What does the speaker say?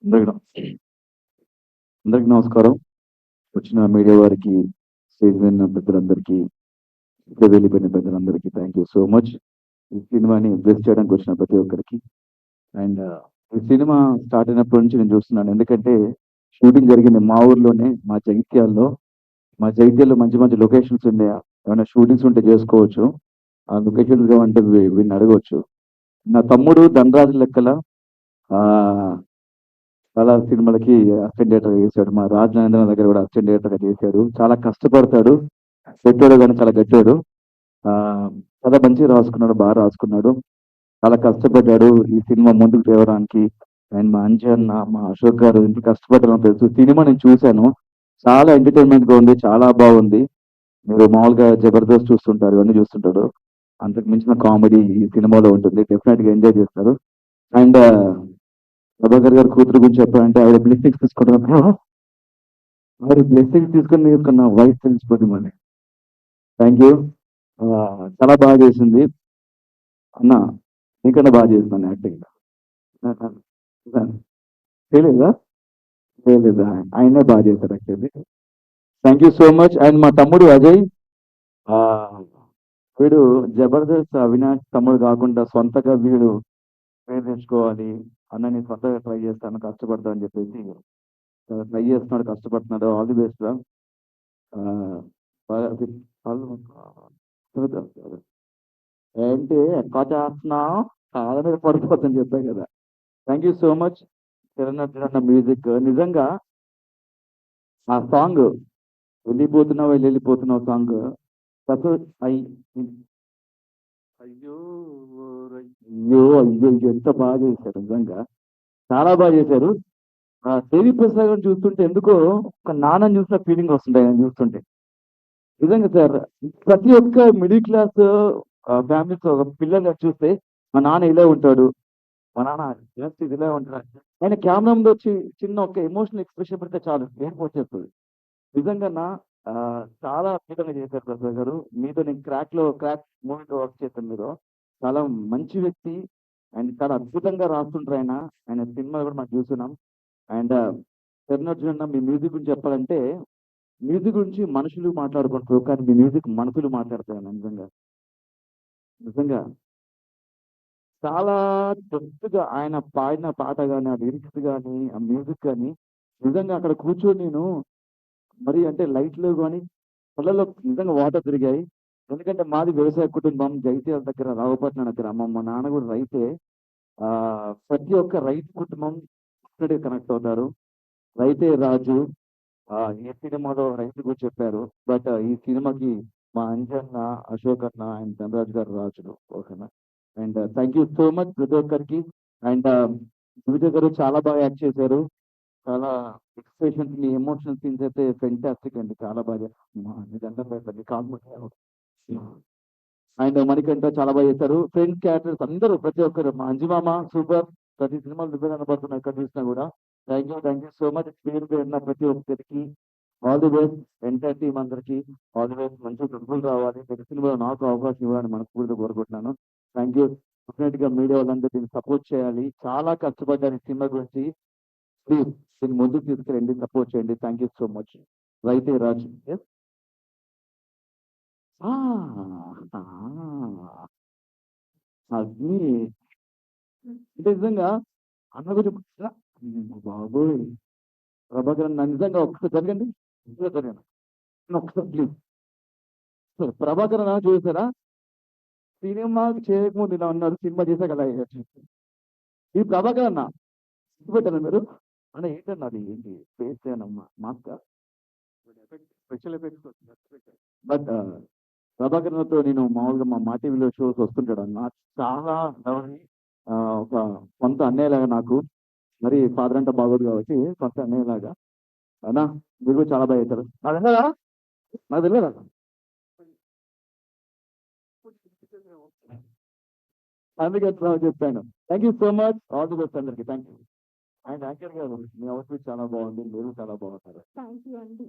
అందరికి అందరికి నమస్కారం. వచ్చిన మీడియా వారికి, స్టేజ్ మీద ఉన్న పెద్దలందరికీ, ఇప్పుడే వెళ్ళిపోయిన పెద్దలందరికీ థ్యాంక్ యూ సో మచ్. ఈ సినిమాని బ్లెస్ చేయడానికి వచ్చిన ప్రతి ఒక్కరికి. అండ్ ఈ సినిమా స్టార్ట్ అయినప్పటి నుంచి నేను చూస్తున్నాను. ఎందుకంటే షూటింగ్ జరిగింది మా ఊర్లోనే, మా జగిత్యాల్లో మంచి మంచి లొకేషన్స్ ఉన్నాయా, ఏమైనా షూటింగ్స్ ఉంటే చేసుకోవచ్చు. ఆ లొకేషన్స్ ఏమంటే వీడిని అడగవచ్చు. నా తమ్ముడు ధనరాజు లెక్కల ఆ చాలా సినిమాలకి అసిస్టెంట్ డైరెక్టర్ చేశాడు. మా రాజనేంద్ర దగ్గర కూడా అసిస్టెంట్ డైరెక్టర్ గా చేశాడు. చాలా కష్టపడతాడు. పెట్టాడు కానీ చాలా గట్టాడు. ఆ చాలా మంచిగా రాసుకున్నాడు, బాగా రాసుకున్నాడు. చాలా కష్టపడ్డాడు ఈ సినిమా ముందుకు తేవడానికి. అండ్ మా అంజన్న, మా అశోక్ గారు ఎంత కష్టపడ్డారో తెలుసు. సినిమా నేను చూశాను. చాలా ఎంటర్టైన్మెంట్ గా ఉంది, చాలా బాగుంది. మీరు మామూలుగా జబర్దస్త్ చూస్తుంటారు, ఇవన్నీ చూస్తుంటారు. అంతకు మించిన కామెడీ ఈ సినిమాలో ఉంటుంది. డెఫినెట్ గా ఎంజాయ్ చేస్తారు. అండ్ ప్రభాకర్ గారి కూతురు గురించి చెప్పాలంటే ఆవిడ బ్లెస్సింగ్స్ తీసుకుంటున్నప్పుడు ఆవిడ బ్లెస్సింగ్స్ తీసుకుని నా వాయిస్ తెలిసిపోతుంది మళ్ళీ. Thank you. చాలా బాగా చేసింది అన్న. నీకన్నా బాగా చేస్తున్నాను యాక్టింగ్. చేయలేదా? చేయలేదా? ఆయనే బాగా చేశారు actually. Thank you so much. And మా తమ్ముడు అజయ్, ఆ, వీడు జబర్దస్త్ అవినాష్ తమ్ముడు కాకుండా సొంతగా వీడు పేరు తెచ్చుకోవాలి అన్న, నేను సొంతగా ట్రై చేస్తాను, కష్టపడతా అని చెప్పేసి ట్రై చేస్తున్నాడు, కష్టపడుతున్నాడు. ఆల్ ది బెస్ట్ రా. ఆ, ఏంటి ఎక్కువ చేస్తున్నావు, కాళ్ళ మీద పడిపోతుందని చెప్పాను కదా. Thank you so much. చిన్న మ్యూజిక్ నిజంగా ఆ సాంగ్ వెళ్ళిపోతున్నావు సాంగ్ అసలు అయ్యో అయ్యో అయ్యో ఎంత బాగా చేశారు నిజంగా. చాలా బాగా చేశారు. దేవి ప్రసాద్ గారిని చూస్తుంటే ఎందుకో ఒక నాన్నని చూసిన ఫీలింగ్ వస్తుంటాయి ఆయన చూస్తుంటే. నిజంగా సార్, ప్రతి ఒక్క మిడిల్ క్లాస్ ఫ్యామిలీస్ ఒక పిల్లలు చూస్తే మా నాన్న ఇలా ఉంటాడు, మా నాన్న జస్ట్ ఇలా ఉంటాడు. ఆయన కెమెరా ముందు వచ్చి చిన్న ఒక ఎమోషనల్ ఎక్స్ప్రెషన్ పెడితే చాలు ఏడుపు వచ్చేస్తుంది. నిజంగా నా చాలా అద్భుతంగా చేశారు ప్రసాద్ గారు. మీతో నేను క్రాక్ మూవీతో వర్క్ చేశాను. మీరు చాలా మంచి వ్యక్తి. అండ్ చాలా అద్భుతంగా రాస్తుంటారు ఆయన. ఆయన సినిమా కూడా మనం చూస్తున్నాం. అండ్ టెర్నర్జున్ మీ మ్యూజిక్ గురించి చెప్పాలంటే, మ్యూజిక్ గురించి మనుషులు మాట్లాడుకుంటారు కానీ మీ మ్యూజిక్ మనసులు మాట్లాడతాయి. నిజంగా నిజంగా చాలా డెప్త్‌గా ఆయన పాడిన పాట గాని, ఆ లిరిక్స్ గాని, ఆ మ్యూజిక్ గాని నిజంగా అక్కడ కూర్చొని నేను మరి అంటే లైట్‌లో గాని కళ్ళలో నిజంగా వాటర్ తిరిగాయి. ఎందుకంటే మాది వ్యవసాయ కుటుంబం. జగిత్యాల దగ్గర రావుపట్నం దగ్గర. మా నాన్న కూడా రైతే. ప్రతి ఒక్క రైతు కుటుంబం ఇక్కడే కనెక్ట్ అవుతారు. రైతే రాజు. ఏ సినిమాలో రైతు గురించి చెప్పారు. బట్ ఈ సినిమాకి మా అంజన్న, అశోక్ అన్న అండ్ ధనరాజ్ గారు రాజులు. ఓకేనా? And thank you so much ప్రతి ఒక్కరికి. అండ్ విజయ్ గారు చాలా బాగా యాక్ట్ చేశారు. చాలా ఎక్స్ప్రెషన్స్, మీ ఎమోషనల్ సీన్స్ అయితే ఫెంటాస్టిక్ అండి. చాలా బాగా నిజంగా కాదు. అండ్ మణికంఠ చాలా బాగా చేశారు. ఫ్రెండ్స్ క్యారెక్టర్స్ అందరూ ప్రతి ఒక్కరు, మా అంజుమామ సూపర్. ప్రతి సినిమాలు నువ్వే కనబడుతున్నాయి ఎక్కడ చూసినా కూడా. Thank you so much. పేరు పేరున ప్రతి ఒక్కరికి all the best. Entire team అందరికి ఆల్ ది బెస్ట్. మంచి డబ్బులు రావాలి. ప్రతి సినిమాలో నాకు అవకాశం ఇవ్వాలని మనస్ఫూర్తిగా కోరుకుంటున్నాను. Thank you. డెఫినెట్ గా మీడియా వాళ్ళందరూ దీన్ని సపోర్ట్ చేయాలి. చాలా కష్టపడ్డారు ఈ సినిమా గురించి. ప్లీజ్ దీన్ని ముందుకు తీసుకురండి, సపోర్ట్ చేయండి. Thank you so much. రైతే రాజ్. Yes? ఆ, ఆ, అగ్ని అంటే నిజంగా అన్న గురించి బాబోయ్. ప్రభాకర్ అన్న నిజంగా ఒక్కసారి జరగండి. నిజంగా జరగండి ఒక్కసారి ప్లీజ్. ప్రభాకర్ అన్న చూసారా? సినిమా చేయకముందు ఇలా ఉన్నారు, సినిమా చేశాక అలా అయ్యారు. ఈ ప్రభాకర్ అన్న పెట్టారా మీరు? అన్న ఏంటన్నా అది ఏంటి ఫేస్ చేయనమ్మా మాస్క్ స్పెషల్ ఎఫెక్ట్స్. బట్ ప్రభాకర్‌తో నేను మామూలుగా మా టీవీలో షోస్ వస్తుంటాడు అన్న. చాలా లవ్లీ. ఒక సొంత అన్నయ్యలాగా నాకు. మరి ఫాదర్ అంటే బాగోదు కాబట్టి సొంత అన్నయ్యలాగా. అన్నా మీరు కూడా చాలా బాగా చేశారు. నాకు తెలియదా? అందుకే అట్లా చెప్పాను. Thank you so much. All the best అందరికి. Thank you. అండ్ యాంకర్ గారు మీ అవుట్ఫిట్ చాలా బాగుంది. మీరు చాలా బాగున్నారు. థ్యాంక్ యూ అండి.